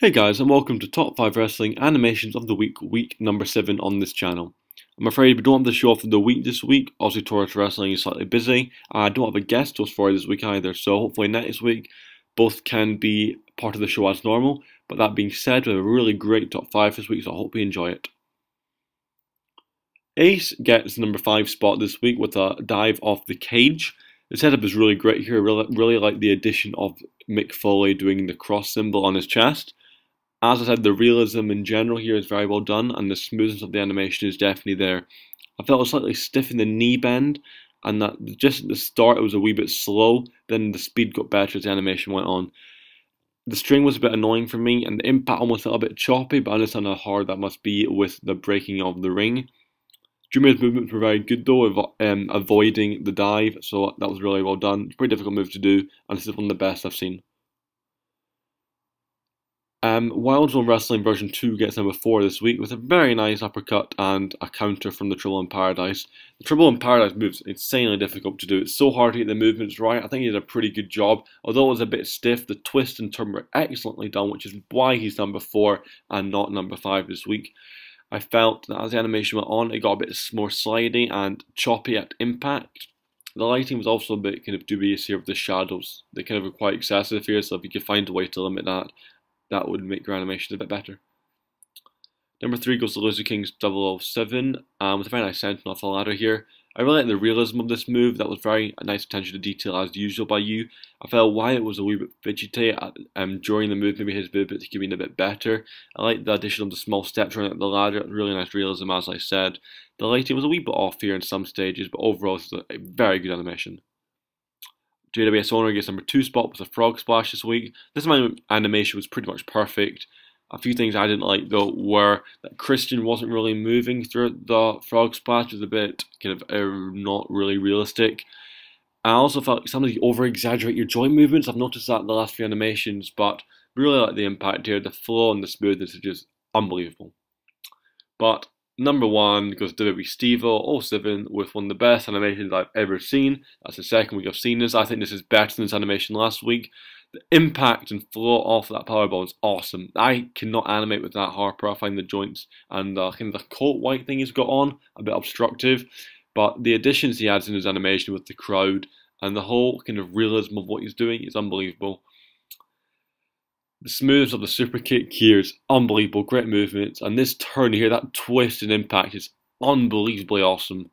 Hey guys, and welcome to Top 5 Wrestling Animations of the Week, week number 7 on this channel. I'm afraid we don't have the show for the week this week. Obviously, Taurus Wrestling is slightly busy. I don't have a guest host for this week either, so hopefully next week both can be part of the show as normal. But that being said, we have a really great top 5 this week, so I hope you enjoy it. Ace gets the number 5 spot this week with a dive off the cage. The setup is really great here. I really like the addition of Mick Foley doing the cross symbol on his chest. As I said, the realism in general here is very well done, and the smoothness of the animation is definitely there. I felt it was slightly stiff in the knee bend, and that just at the start it was a wee bit slow, then the speed got better as the animation went on. The string was a bit annoying for me, and the impact almost felt a bit choppy, but I understand how hard that must be with the breaking of the ring. Jumir's movements were very good though, avoiding the dive, so that was really well done. It's a pretty difficult move to do, and this is one of the best I've seen. Wild Zone Wrestling version 2 gets number 4 this week with a very nice uppercut and a counter from the Trouble in Paradise. The Trouble in Paradise move's insanely difficult to do. It's so hard to get the movements right. I think he did a pretty good job. Although it was a bit stiff, the twist and turn were excellently done, which is why he's number 4 and not number 5 this week. I felt that as the animation went on, it got a bit more slidey and choppy at impact. The lighting was also a bit kind of dubious here with the shadows. They kind of were quite excessive here, so if you could find a way to limit that, that would make your animation a bit better. Number 3 goes to Loser Kings 007 with a very nice sentinel off the ladder here. I really like the realism of this move. That was very nice attention to detail as usual by you. I felt Wyatt was a wee bit fidgety during the move. Maybe his movements could have been a bit better. I like the addition of the small steps running up the ladder. Really nice realism, as I said. The lighting was a wee bit off here in some stages, but overall it's a very good animation. JWS Owner gets number 2 spot with a frog splash this week. This animation was pretty much perfect. A few things I didn't like though were that Christian wasn't really moving through the frog splash. It was a bit kind of not really realistic. I also felt like sometimes you over-exaggerate your joint movements. I've noticed that in the last few animations, but really like the impact here. The flow and the smoothness are just unbelievable. But number 1 goes to WWE Steve-O 07 with one of the best animations I've ever seen. That's the second week I've seen this. I think this is better than this animation last week. The impact and flow off that powerbomb is awesome. I cannot animate with that Harper. I find the joints and kind of the coat white thing he's got on a bit obstructive. But the additions he adds in his animation with the crowd and the whole kind of realism of what he's doing is unbelievable. The smoothness of the super kick here is unbelievable, great movements, and this turn here, that twist and impact is unbelievably awesome.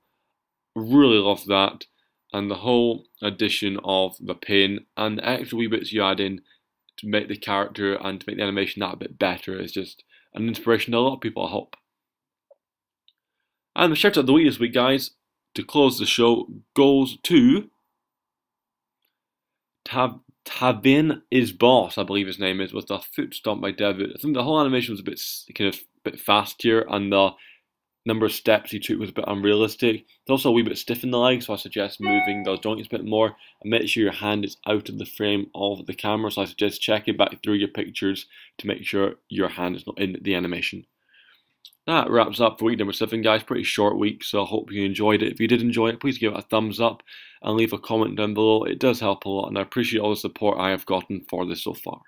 Really love that, and the whole addition of the pin and the extra wee bits you add in to make the character and to make the animation that a bit better is just an inspiration to a lot of people, I hope. And the shout out of the week this week, guys, to close the show, goes to Tavin is Boss, I believe his name is, with a foot stomp by Devitt. I think the whole animation was a bit fast here, and the number of steps he took was a bit unrealistic. It's also a wee bit stiff in the leg, so I suggest moving the joints a bit more and make sure your hand is out of the frame of the camera. So I suggest checking back through your pictures to make sure your hand is not in the animation. That wraps up for week number 7, guys. Pretty short week, so I hope you enjoyed it. If you did enjoy it, please give it a thumbs up and leave a comment down below. It does help a lot, and I appreciate all the support I have gotten for this so far.